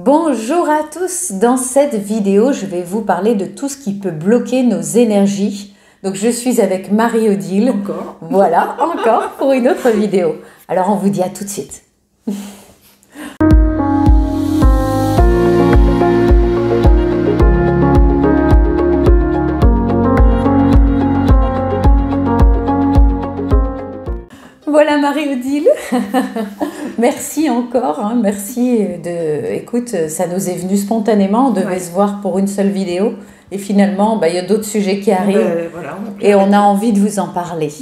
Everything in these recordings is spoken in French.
Bonjour à tous, dans cette vidéo je vais vous parler de tout ce qui peut bloquer nos énergies. Donc je suis avec Marie-Odile. Encore. Voilà, encore pour une autre vidéo. Alors on vous dit à tout de suite. Voilà Marie-Odile, merci encore, hein, merci écoute, ça nous est venu spontanément, on devait se voir pour une seule vidéo et finalement, il y a d'autres sujets qui arrivent et on a envie de vous en parler.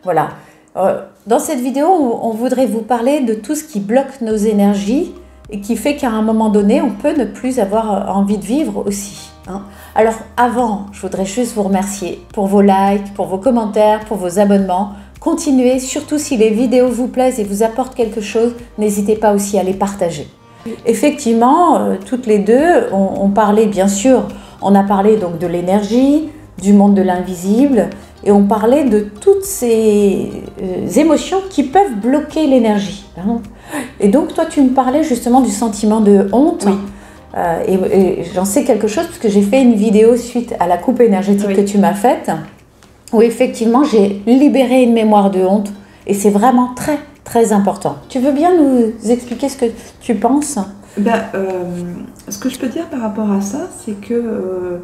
Voilà, dans cette vidéo, on voudrait vous parler de tout ce qui bloque nos énergies et qui fait qu'à un moment donné, on peut ne plus avoir envie de vivre aussi. Hein. Alors avant, je voudrais juste vous remercier pour vos likes, pour vos commentaires, pour vos abonnements. Continuez, surtout si les vidéos vous plaisent et vous apportent quelque chose, n'hésitez pas aussi à les partager. Effectivement, toutes les deux, on parlait bien sûr, on a parlé donc de l'énergie, du monde de l'invisible, et on parlait de toutes ces émotions qui peuvent bloquer l'énergie. Hein. Et donc toi, tu me parlais justement du sentiment de honte. Oui. Et j'en sais quelque chose parce que j'ai fait une vidéo suite à la coupe énergétique que tu m'as faite. Où effectivement j'ai libéré une mémoire de honte et c'est vraiment très très important. Tu veux bien nous expliquer ce que tu penses ? Ce que je peux dire par rapport à ça, c'est que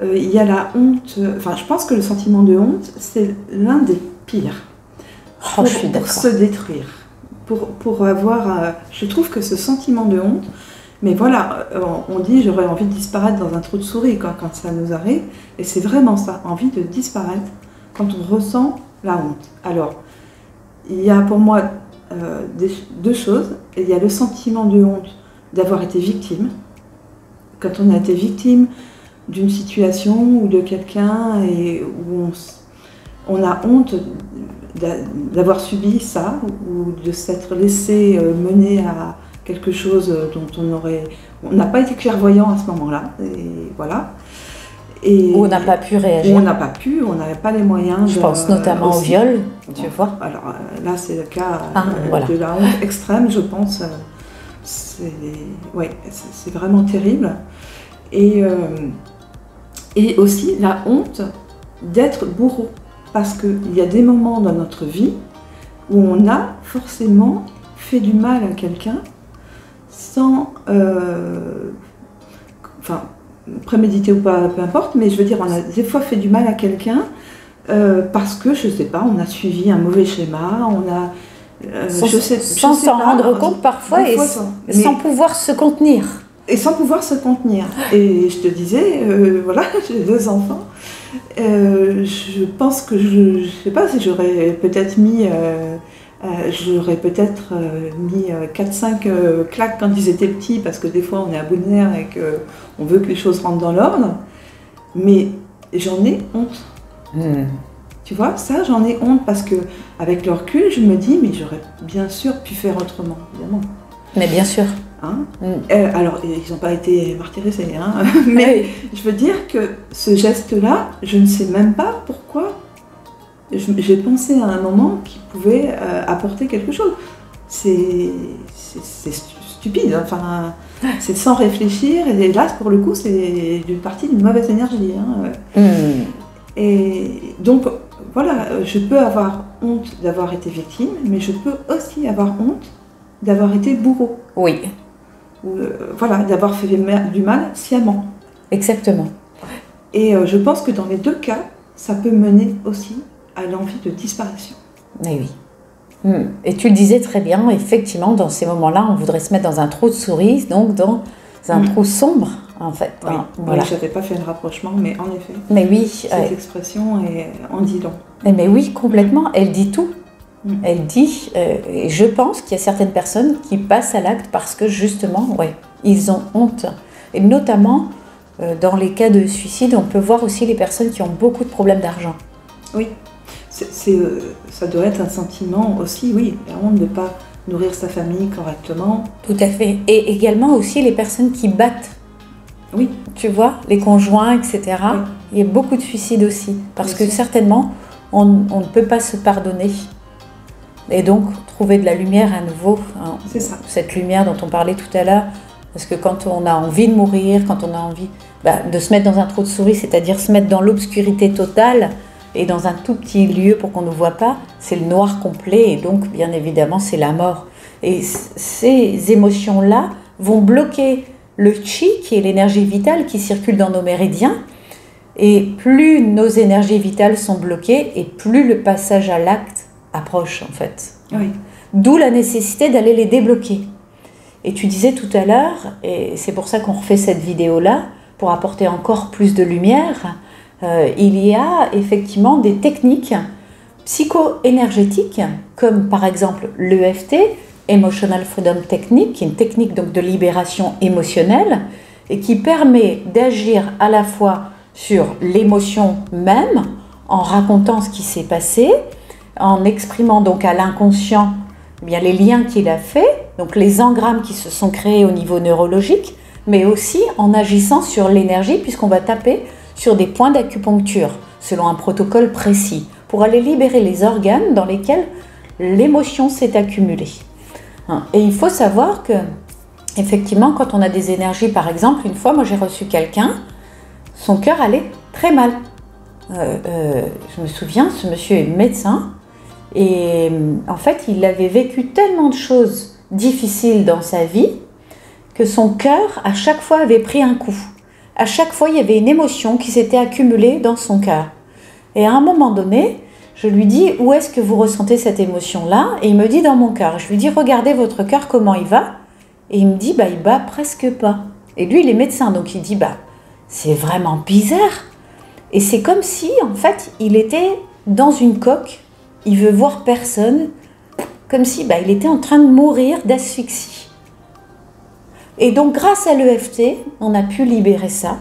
il y a la honte, je pense que le sentiment de honte, c'est l'un des pires je suis pour se détruire. Pour avoir, je trouve que ce sentiment de honte, mais voilà, on dit j'aurais envie de disparaître dans un trou de souris quand ça nous arrive, et c'est vraiment ça, envie de disparaître quand on ressent la honte. Alors, il y a pour moi deux choses. Il y a le sentiment de honte d'avoir été victime. Quand on a été victime d'une situation ou de quelqu'un et où on a honte d'avoir subi ça ou de s'être laissé mener à quelque chose dont on n'a pas été clairvoyant à ce moment-là. Et voilà. Où on n'a pas pu réagir. On n'a pas pu, on n'avait pas les moyens. Je pense notamment au viol, tu vois. Alors là, c'est le cas voilà. de la honte extrême, je pense. C'est vraiment terrible. Et aussi la honte d'être bourreau. Parce qu'il y a des moments dans notre vie où on a forcément fait du mal à quelqu'un sans... prémédité ou pas, peu importe, mais je veux dire, on a des fois fait du mal à quelqu'un parce que, je sais pas, on a suivi un mauvais schéma, on a... sans s'en rendre compte parfois et sans pouvoir se contenir. Et sans pouvoir se contenir. Et je te disais, voilà, j'ai 2 enfants, je pense que je sais pas si j'aurais peut-être mis... j'aurais peut-être mis 4-5 claques quand ils étaient petits, parce que des fois on est à bout de nerfs et qu'on veut que les choses rentrent dans l'ordre, mais j'en ai honte. Tu vois, ça j'en ai honte parce que avec le recul, je me dis, mais j'aurais bien sûr pu faire autrement, évidemment. Mais bien sûr. Hein alors, ils n'ont pas été martyrisés, hein, mais je veux dire que ce geste-là, je ne sais même pas pourquoi. J'ai pensé à un moment qui pouvait apporter quelque chose. C'est stupide, enfin, c'est sans réfléchir, et là, pour le coup, c'est une partie d'une mauvaise énergie. Hein. Et donc, voilà, je peux avoir honte d'avoir été victime, mais je peux aussi avoir honte d'avoir été bourreau. Oui. Voilà, d'avoir fait du mal sciemment. Exactement. Et je pense que dans les 2 cas, ça peut mener aussi à l'envie de disparition. Mais oui. Et tu le disais très bien, effectivement, dans ces moments-là, on voudrait se mettre dans un trou de souris, donc dans un trou sombre, en fait. Oui, voilà. Je n'avais pas fait le rapprochement, mais en effet, mais oui, cette expression en dit long. Mais oui, complètement, elle dit tout. Elle dit, et je pense qu'il y a certaines personnes qui passent à l'acte parce que justement, ils ont honte. Et notamment, dans les cas de suicide, on peut voir aussi les personnes qui ont beaucoup de problèmes d'argent. Oui. Ça doit être un sentiment aussi, oui, la honte de ne pas nourrir sa famille correctement. Tout à fait. Et également aussi les personnes qui battent. Oui. Tu vois, les conjoints, etc. Oui. Il y a beaucoup de suicides aussi. Parce que certainement, on ne peut pas se pardonner. Et donc, trouver de la lumière à nouveau. Hein, c'est ça. Cette lumière dont on parlait tout à l'heure, Parce que quand on a envie de mourir, quand on a envie de se mettre dans un trou de souris, c'est-à-dire se mettre dans l'obscurité totale et dans un tout petit lieu pour qu'on ne voit pas, c'est le noir complet et donc bien évidemment c'est la mort. Et ces émotions-là vont bloquer le chi, qui est l'énergie vitale qui circule dans nos méridiens. Et plus nos énergies vitales sont bloquées et plus le passage à l'acte approche en fait. Oui. D'où la nécessité d'aller les débloquer. Et tu disais tout à l'heure, et c'est pour ça qu'on refait cette vidéo-là, pour apporter encore plus de lumière, il y a effectivement des techniques psycho-énergétiques, comme par exemple l'EFT, Emotional Freedom Technique, qui est une technique donc de libération émotionnelle, et qui permet d'agir à la fois sur l'émotion même, en racontant ce qui s'est passé, en exprimant donc à l'inconscient bien les liens qu'il a faits, donc les engrammes qui se sont créés au niveau neurologique, mais aussi en agissant sur l'énergie, puisqu'on va taper sur des points d'acupuncture, selon un protocole précis, pour aller libérer les organes dans lesquels l'émotion s'est accumulée. Et il faut savoir que, effectivement, quand on a des énergies, par exemple, une fois, moi j'ai reçu quelqu'un, son cœur allait très mal. Je me souviens, ce monsieur est médecin, et en fait, il avait vécu tellement de choses difficiles dans sa vie que son cœur, à chaque fois, avait pris un coup. À chaque fois, il y avait une émotion qui s'était accumulée dans son cœur. Et à un moment donné, je lui dis, où est-ce que vous ressentez cette émotion-là? Et il me dit, dans mon cœur. Je lui dis, regardez votre cœur, comment il va? Et il me dit, il bat presque pas. Et lui, il est médecin, donc il dit, c'est vraiment bizarre. Et c'est comme si, en fait, il était dans une coque, il veut voir personne, comme si il était en train de mourir d'asphyxie. Et donc, grâce à l'EFT, on a pu libérer ça.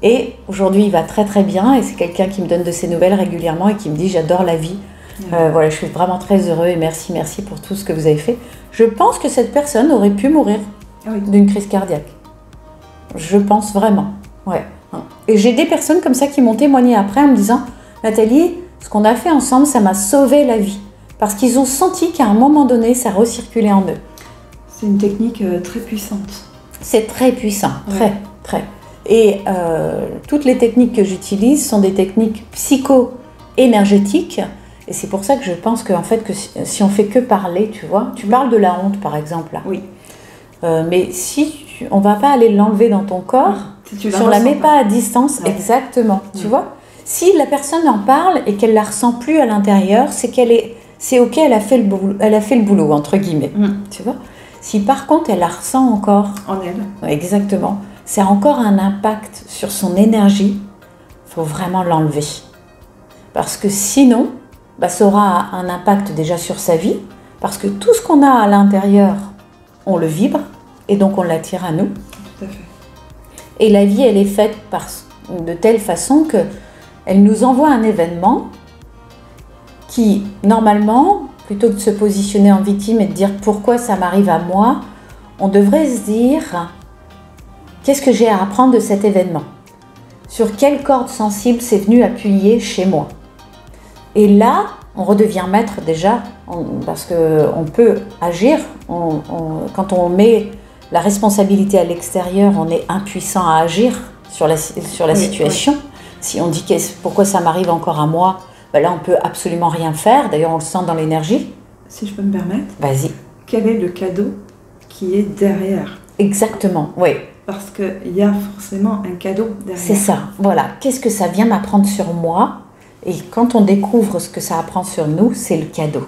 Et aujourd'hui, il va très très bien, et c'est quelqu'un qui me donne de ses nouvelles régulièrement et qui me dit, j'adore la vie. Voilà, je suis vraiment très heureux et merci pour tout ce que vous avez fait. Je pense que cette personne aurait pu mourir d'une crise cardiaque. Je pense vraiment, ouais. Et j'ai des personnes comme ça qui m'ont témoigné après en me disant, Nathalie, ce qu'on a fait ensemble, ça m'a sauvé la vie. Parce qu'ils ont senti qu'à un moment donné, ça recirculait en eux. C'est une technique très puissante. C'est très puissant, très. Et toutes les techniques que j'utilise sont des techniques psycho-énergétiques. Et c'est pour ça que je pense que, en fait, que si on fait que parler, tu vois, tu parles de la honte par exemple. Là. Oui. Mais si on ne va pas aller l'enlever dans ton corps, si on ne la met pas à distance, exactement, tu vois. Si la personne en parle et qu'elle ne la ressent plus à l'intérieur, c'est ok, elle a fait le boulot, entre guillemets, tu vois. Si par contre elle la ressent encore en elle, exactement, c'est encore un impact sur son énergie, il faut vraiment l'enlever. Parce que sinon, ça aura un impact déjà sur sa vie, parce que tout ce qu'on a à l'intérieur, on le vibre, et donc on l'attire à nous. Tout à fait. Et la vie, elle est faite de telle façon qu'elle nous envoie un événement qui, normalement, plutôt que de se positionner en victime et de dire pourquoi ça m'arrive à moi, on devrait se dire qu'est-ce que j'ai à apprendre de cet événement? Sur quelle corde sensible c'est venu appuyer chez moi? Et là, on redevient maître déjà, parce qu'on peut agir. Quand on met la responsabilité à l'extérieur, on est impuissant à agir sur la situation. Oui. Si on dit pourquoi ça m'arrive encore à moi, là on peut absolument rien faire. D'ailleurs, on le sent dans l'énergie. Si je peux me permettre. Vas-y. Quel est le cadeau qui est derrière? Exactement, oui. Parce qu'il y a forcément un cadeau derrière. C'est ça, voilà. Qu'est-ce que ça vient m'apprendre sur moi? Et quand on découvre ce que ça apprend sur nous, c'est le cadeau.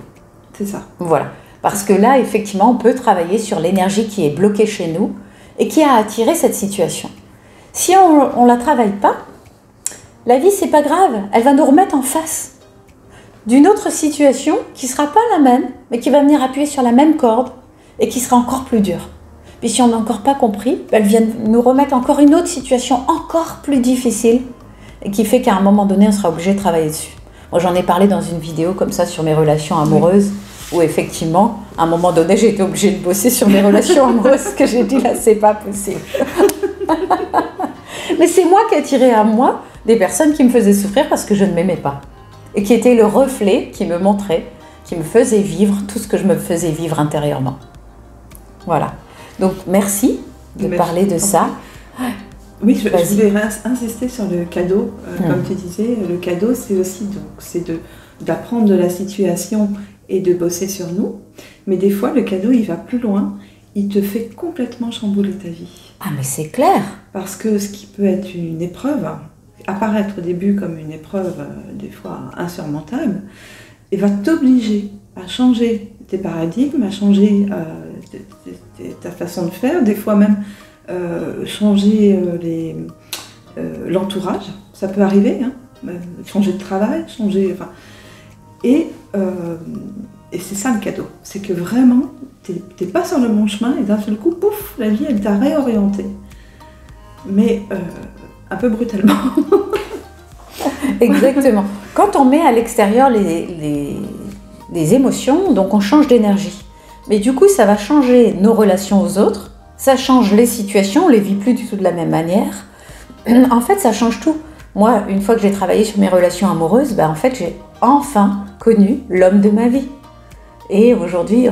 C'est ça. Voilà. Parce que là, effectivement, on peut travailler sur l'énergie qui est bloquée chez nous et qui a attiré cette situation. Si on ne la travaille pas, la vie, c'est pas grave. Elle va nous remettre en face d'une autre situation qui ne sera pas la même, mais qui va venir appuyer sur la même corde et qui sera encore plus dure. Puis si on n'a encore pas compris, elle vient nous remettre encore une autre situation encore plus difficile et qui fait qu'à un moment donné, on sera obligé de travailler dessus. Moi, j'en ai parlé dans une vidéo comme ça sur mes relations amoureuses, où effectivement, à un moment donné, j'ai été obligée de bosser sur mes relations amoureuses, que j'ai dit là, c'est pas possible. Mais c'est moi qui ai attiré à moi des personnes qui me faisaient souffrir parce que je ne m'aimais pas. Et qui étaient le reflet qui me montrait, qui me faisait vivre tout ce que je me faisais vivre intérieurement. Voilà. Donc, merci de parler de ça. Oui, je voulais insister sur le cadeau. Comme tu disais, le cadeau, c'est aussi d'apprendre de la situation et de bosser sur nous. Mais des fois, le cadeau, il va plus loin. Il te fait complètement chambouler ta vie. Ah, mais c'est clair. Parce que ce qui peut être une épreuve, apparaître au début comme une épreuve, des fois insurmontable, il va t'obliger à changer tes paradigmes, à changer ta façon de faire, des fois même changer l'entourage. Ça peut arriver, hein, changer de travail, changer... Et c'est ça le cadeau, c'est que vraiment, t'es pas sur le bon chemin et d'un seul coup, pouf, la vie, elle t'a réorienté. Mais un peu brutalement. Exactement. Quand on met à l'extérieur les émotions, donc on change d'énergie. Mais du coup, ça va changer nos relations aux autres, ça change les situations, on les vit plus du tout de la même manière. En fait, ça change tout. Moi, une fois que j'ai travaillé sur mes relations amoureuses, en fait, j'ai enfin connu l'homme de ma vie. Et aujourd'hui,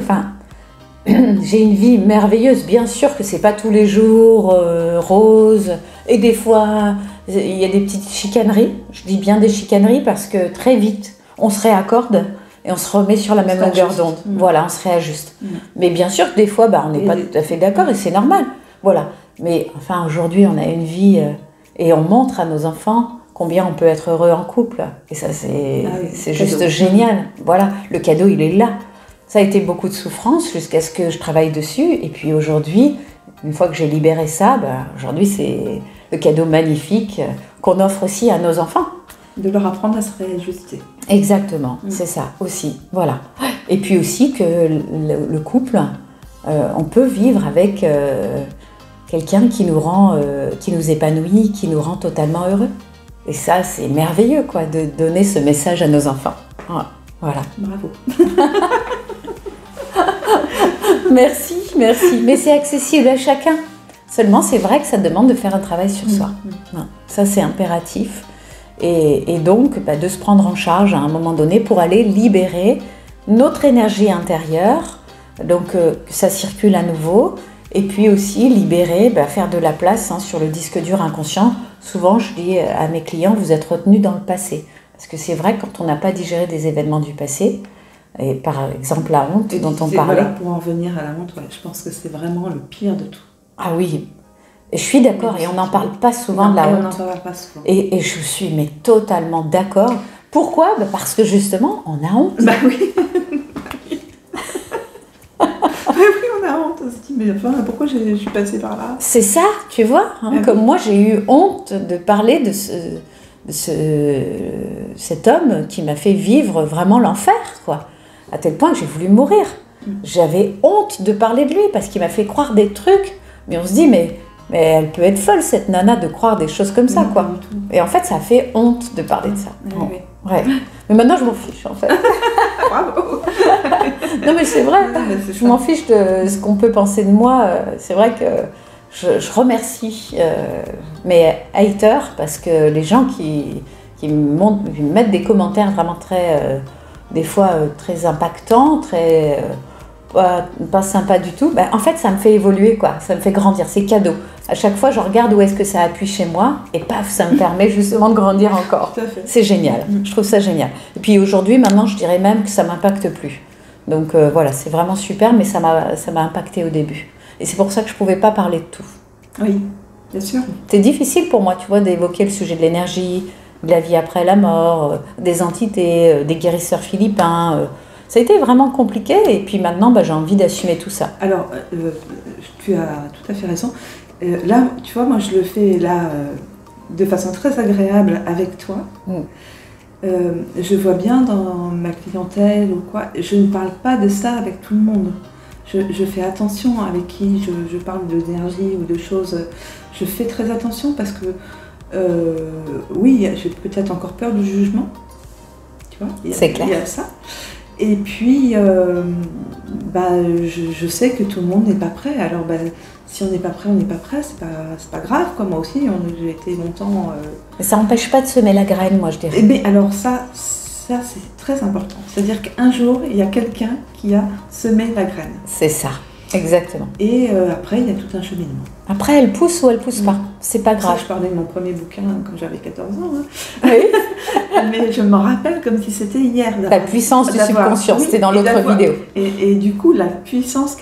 j'ai une vie merveilleuse. Bien sûr que c'est pas tous les jours rose. Et des fois, il y a des petites chicaneries. Je dis bien des chicaneries parce que très vite, on se réaccorde et on se remet sur la même longueur d'onde. Voilà, on se réajuste. Mais bien sûr que des fois, on n'est pas tout à fait d'accord et c'est normal. Voilà. Mais aujourd'hui, on a une vie et on montre à nos enfants combien on peut être heureux en couple. Et ça, c'est juste génial. Voilà, le cadeau, il est là. Ça a été beaucoup de souffrance jusqu'à ce que je travaille dessus. Et puis aujourd'hui, une fois que j'ai libéré ça, aujourd'hui, c'est le cadeau magnifique qu'on offre aussi à nos enfants. De leur apprendre à se réajuster. Exactement, c'est ça aussi. Voilà. Et puis aussi que le couple, on peut vivre avec quelqu'un qui nous rend, qui nous épanouit, qui nous rend totalement heureux. Et ça, c'est merveilleux, quoi, de donner ce message à nos enfants. Voilà. Bravo. Merci. Mais c'est accessible à chacun. Seulement, c'est vrai que ça demande de faire un travail sur soi. Ça, c'est impératif. Et donc, de se prendre en charge à un moment donné pour aller libérer notre énergie intérieure, donc que ça circule à nouveau. Et puis aussi libérer, faire de la place sur le disque dur inconscient. Souvent, je dis à mes clients, vous êtes retenus dans le passé. Parce que c'est vrai, quand on n'a pas digéré des événements du passé, et par exemple la honte dont on parlait. Voilà, pour en venir à la honte, je pense que c'est vraiment le pire de tout. Ah oui, et je suis d'accord, et on n'en parle pas souvent de la honte. On n'en parle pas souvent. Et je suis totalement d'accord. Pourquoi ? Parce que justement, on a honte. Oui. Oui, on a honte. On se dit, mais pourquoi je suis passée par là ? C'est ça, tu vois. Comme moi, j'ai eu honte de parler de cet homme qui m'a fait vivre vraiment l'enfer, quoi. À tel point que j'ai voulu mourir. J'avais honte de parler de lui parce qu'il m'a fait croire des trucs. Mais on se dit, mais elle peut être folle, cette nana, de croire des choses comme ça, quoi. Et en fait, ça fait honte de parler de ça. Oui. Ouais. Mais maintenant, je m'en fiche, en fait. Bravo. Non, mais c'est vrai. Je m'en fiche de ce qu'on peut penser de moi. C'est vrai que je remercie mes haters parce que les gens qui me mettent des commentaires vraiment très, des fois très impactants, très pas sympa du tout, en fait ça me fait évoluer, quoi. Ça me fait grandir, c'est cadeau. À chaque fois je regarde où est-ce que ça appuie chez moi et paf, ça me permet justement de grandir encore. C'est génial, je trouve ça génial. Et puis aujourd'hui, maintenant je dirais même que ça m'impacte plus. Donc voilà, c'est vraiment super, mais ça m'a impacté au début. Et c'est pour ça que je ne pouvais pas parler de tout. Oui, bien sûr. C'est difficile pour moi, tu vois, d'évoquer le sujet de l'énergie, de la vie après la mort, des entités, des guérisseurs philippins. Ça a été vraiment compliqué et puis maintenant, j'ai envie d'assumer tout ça. Alors, tu as tout à fait raison. Là, tu vois, moi je le fais là de façon très agréable avec toi. Je vois bien dans ma clientèle ou quoi, je ne parle pas de ça avec tout le monde. Je fais attention avec qui je parle d'énergie ou de choses. Je fais très attention parce que, oui, j'ai peut-être encore peur du jugement. Tu vois, c'est clair. Il y a ça. Et puis, je sais que tout le monde n'est pas prêt. Alors, si on n'est pas prêt, on n'est pas prêt. C'est pas grave, quoi. Moi aussi, j'ai été longtemps... Mais ça n'empêche pas de semer la graine, moi, je dirais. Mais alors ça c'est très important. C'est-à-dire qu'un jour, il y a quelqu'un qui a semé la graine. C'est ça. Exactement. Et après, il y a tout un cheminement. Après, elle pousse ou elle pousse pas. C'est pas grave. Ça, je parlais de mon premier bouquin quand j'avais 14 ans. Hein. Oui. Mais je me rappelle comme si c'était hier. La puissance du subconscient, c'était dans l'autre vidéo. Et du coup, la puissance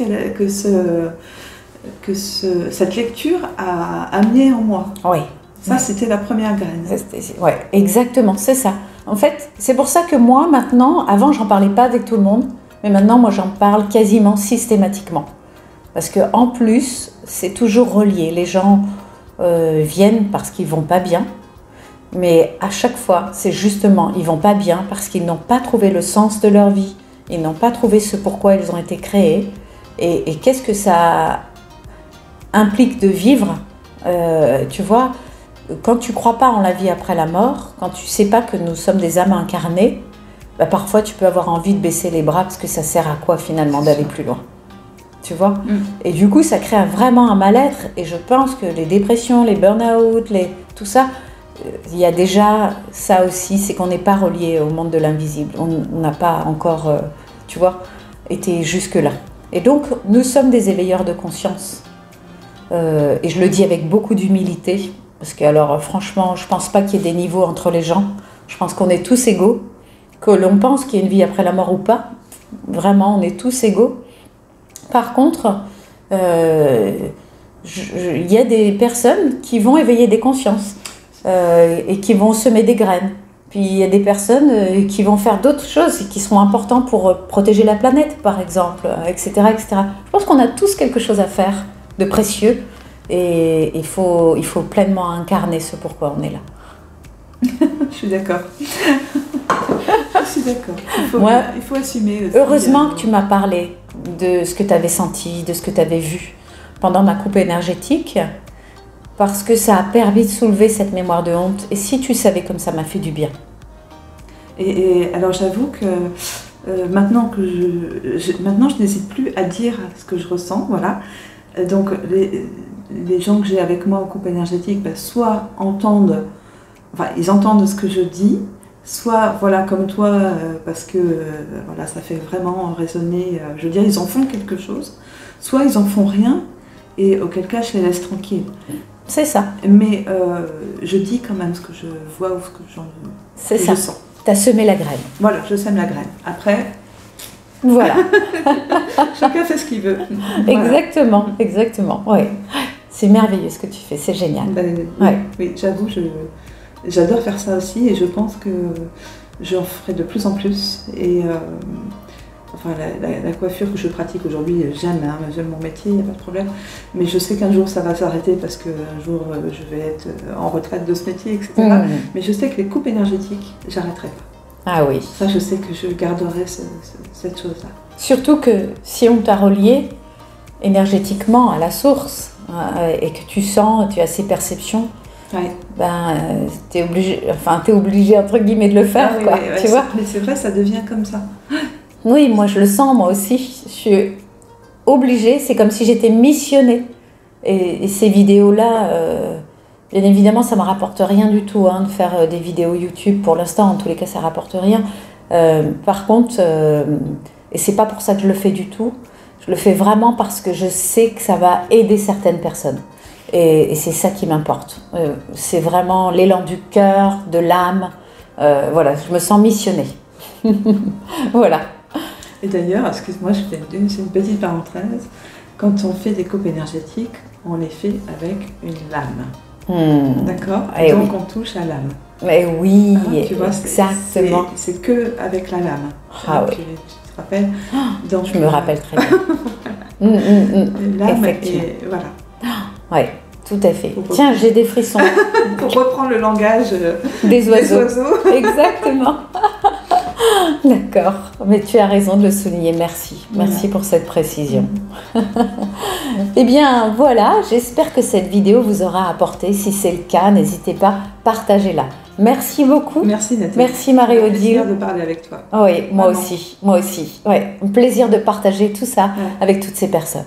cette lecture a amené en moi. Oui. Ça, c'était la première graine. Oui, exactement, c'est ça. En fait, c'est pour ça que moi, maintenant, avant, j'en parlais pas avec tout le monde, mais maintenant, moi, j'en parle quasiment systématiquement. Parce qu'en plus, c'est toujours relié. Les gens viennent parce qu'ils vont pas bien, mais à chaque fois, c'est justement, ils vont pas bien parce qu'ils n'ont pas trouvé le sens de leur vie, ils n'ont pas trouvé ce pourquoi ils ont été créés, et qu'est-ce que ça implique de vivre, tu vois, quand tu crois pas en la vie après la mort, quand tu sais pas que nous sommes des âmes incarnées, bah parfois tu peux avoir envie de baisser les bras parce que ça sert à quoi finalement d'aller plus loin, tu vois. Et du coup ça crée vraiment un mal-être, et je pense que les dépressions, les burn-out, tout ça, il y a déjà ça aussi, c'est qu'on n'est pas relié au monde de l'invisible, on n'a pas encore, tu vois, été jusque là. Et donc nous sommes des éveilleurs de conscience. Et je le dis avec beaucoup d'humilité, parce que alors franchement, je pense pas qu'il y ait des niveaux entre les gens. Je pense qu'on est tous égaux, que l'on pense qu'il y a une vie après la mort ou pas. Vraiment, on est tous égaux. Par contre, il y a des personnes qui vont éveiller des consciences et qui vont semer des graines. Puis il y a des personnes qui vont faire d'autres choses qui seront importantes pour protéger la planète, par exemple, etc., etc. Je pense qu'on a tous quelque chose à faire de précieux, et il faut pleinement incarner ce pourquoi on est là. Je suis d'accord. Je suis d'accord. Il faut assumer. Heureusement que tu m'as parlé de ce que tu avais senti, de ce que tu avais vu pendant ma coupe énergétique, parce que ça a permis de soulever cette mémoire de honte. Et si tu savais comme ça m'a fait du bien. Et alors j'avoue que maintenant je n'hésite plus à dire ce que je ressens, voilà. Donc les gens que j'ai avec moi en coupe énergétique, soit ils entendent ce que je dis, soit voilà comme toi, parce que voilà, ça fait vraiment résonner, je veux dire, ils en font quelque chose, soit ils en font rien, et auquel cas je les laisse tranquilles. C'est ça. Mais je dis quand même ce que je vois ou ce que je sens. Tu as semé la graine. Voilà, je sème la graine. Après, voilà. Chacun fait ce qu'il veut. Exactement, voilà. Exactement. Ouais. C'est merveilleux ce que tu fais, c'est génial. Oui, j'avoue, j'adore faire ça aussi, et je pense que j'en ferai de plus en plus. Et enfin, la coiffure que je pratique aujourd'hui, j'aime mon métier, il n'y a pas de problème. Mais je sais qu'un jour ça va s'arrêter parce qu'un jour je vais être en retraite de ce métier, etc. Mais je sais que les coupes énergétiques, j'arrêterai pas. Ah oui. Ça, je sais que je garderai cette chose-là. Surtout que si on t'a relié énergétiquement à la source, et que tu sens, tu as ces perceptions, t'es obligé entre guillemets de le faire, tu vois. Mais c'est vrai, ça devient comme ça. Oui, moi je le sens, moi aussi. Je suis obligée, c'est comme si j'étais missionnée. Et ces vidéos-là, bien évidemment, ça ne me rapporte rien du tout de faire des vidéos YouTube. Pour l'instant, en tous les cas, ça ne rapporte rien. Par contre, et c'est pas pour ça que je le fais du tout, je le fais vraiment parce que je sais que ça va aider certaines personnes. Et c'est ça qui m'importe. C'est vraiment l'élan du cœur, de l'âme. Voilà, je me sens missionnée. Voilà. Et d'ailleurs, excuse-moi, c'est une petite parenthèse. Quand on fait des coupes énergétiques, on les fait avec une lame. D'accord. Et donc on touche à l'âme. Mais oui, tu vois, exactement. C'est que avec la lame. Ah oui. Tu te rappelles? Donc, je me rappelle très bien. L'âme, effectivement. Et voilà. Oui, tout à fait. Tiens, j'ai des frissons. Pour reprendre le langage des oiseaux. Exactement. D'accord, mais tu as raison de le souligner, merci. Merci pour cette précision. Eh bien voilà, j'espère que cette vidéo vous aura apporté. Si c'est le cas, n'hésitez pas, partagez-la. Merci beaucoup. Merci Nathalie. Merci Marie-Odile. Plaisir de parler avec toi. Oui, moi aussi. Ouais, un plaisir de partager tout ça avec toutes ces personnes.